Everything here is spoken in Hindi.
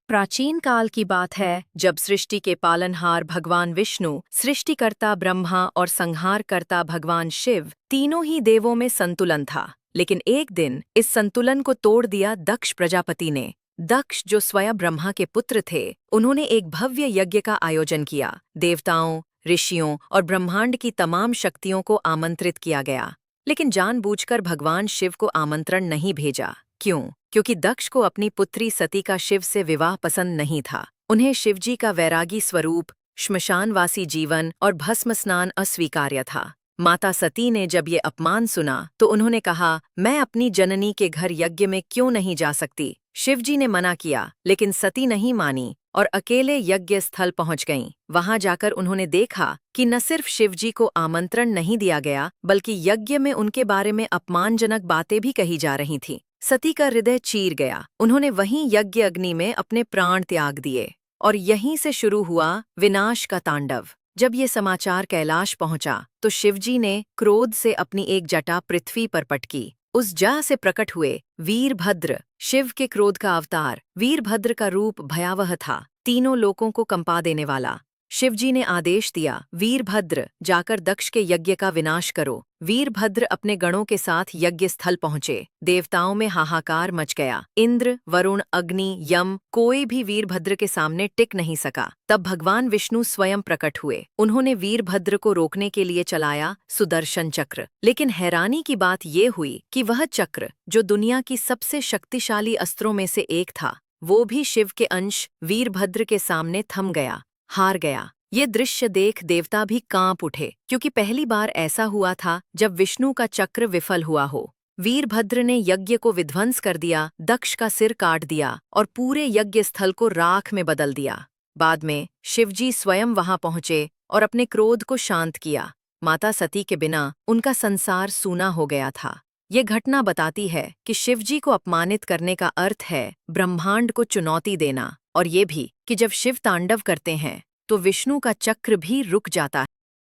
प्राचीन काल की बात है जब सृष्टि के पालनहार भगवान विष्णु, सृष्टिकर्ता ब्रह्मा और संहारकर्ता भगवान शिव, तीनों ही देवों में संतुलन था। लेकिन एक दिन इस संतुलन को तोड़ दिया दक्ष प्रजापति ने। दक्ष, जो स्वयं ब्रह्मा के पुत्र थे, उन्होंने एक भव्य यज्ञ का आयोजन किया। देवताओं, ऋषियों और ब्रह्मांड की तमाम शक्तियों को आमंत्रित किया गया। लेकिन जानबूझकर भगवान शिव को आमंत्रण नहीं भेजा। क्यों? क्योंकि दक्ष को अपनी पुत्री सती का शिव से विवाह पसंद नहीं था। उन्हें शिवजी का वैरागी स्वरूप, श्मशानवासी जीवन और भस्म स्नान अस्वीकार्य था। माता सती ने जब ये अपमान सुना तो उन्होंने कहा, मैं अपनी जननी के घर यज्ञ में क्यों नहीं जा सकती। शिवजी ने मना किया, लेकिन सती नहीं मानी और अकेले यज्ञ स्थल पहुंच गईं। वहां जाकर उन्होंने देखा कि न सिर्फ शिवजी को आमंत्रण नहीं दिया गया, बल्कि यज्ञ में उनके बारे में अपमानजनक बातें भी कही जा रही थीं। सती का हृदय चीर गया। उन्होंने वहीं यज्ञ अग्नि में अपने प्राण त्याग दिए और यहीं से शुरू हुआ विनाश का तांडव। जब ये समाचार कैलाश पहुंचा तो शिवजी ने क्रोध से अपनी एक जटा पृथ्वी पर पटकी। उस जटा से प्रकट हुए वीरभद्र, शिव के क्रोध का अवतार। वीरभद्र का रूप भयावह था, तीनों लोकों को कंपा देने वाला। शिवजी ने आदेश दिया, वीरभद्र, जाकर दक्ष के यज्ञ का विनाश करो। वीरभद्र अपने गणों के साथ यज्ञ स्थल पहुंचे। देवताओं में हाहाकार मच गया। इंद्र, वरुण, अग्नि, यम, कोई भी वीरभद्र के सामने टिक नहीं सका। तब भगवान विष्णु स्वयं प्रकट हुए। उन्होंने वीरभद्र को रोकने के लिए चलाया सुदर्शन चक्र। लेकिन हैरानी की बात ये हुई कि वह चक्र, जो दुनिया की सबसे शक्तिशाली अस्त्रों में से एक था, वो भी शिव के अंश वीरभद्र के सामने थम गया, हार गया। ये दृश्य देख देवता भी कांप उठे, क्योंकि पहली बार ऐसा हुआ था जब विष्णु का चक्र विफल हुआ हो। वीरभद्र ने यज्ञ को विध्वंस कर दिया, दक्ष का सिर काट दिया और पूरे यज्ञ स्थल को राख में बदल दिया। बाद में शिवजी स्वयं वहां पहुंचे और अपने क्रोध को शांत किया। माता सती के बिना उनका संसार सूना हो गया था। ये घटना बताती है कि शिवजी को अपमानित करने का अर्थ है ब्रह्मांड को चुनौती देना, और ये भी कि जब शिव तांडव करते हैं तो विष्णु का चक्र भी रुक जाता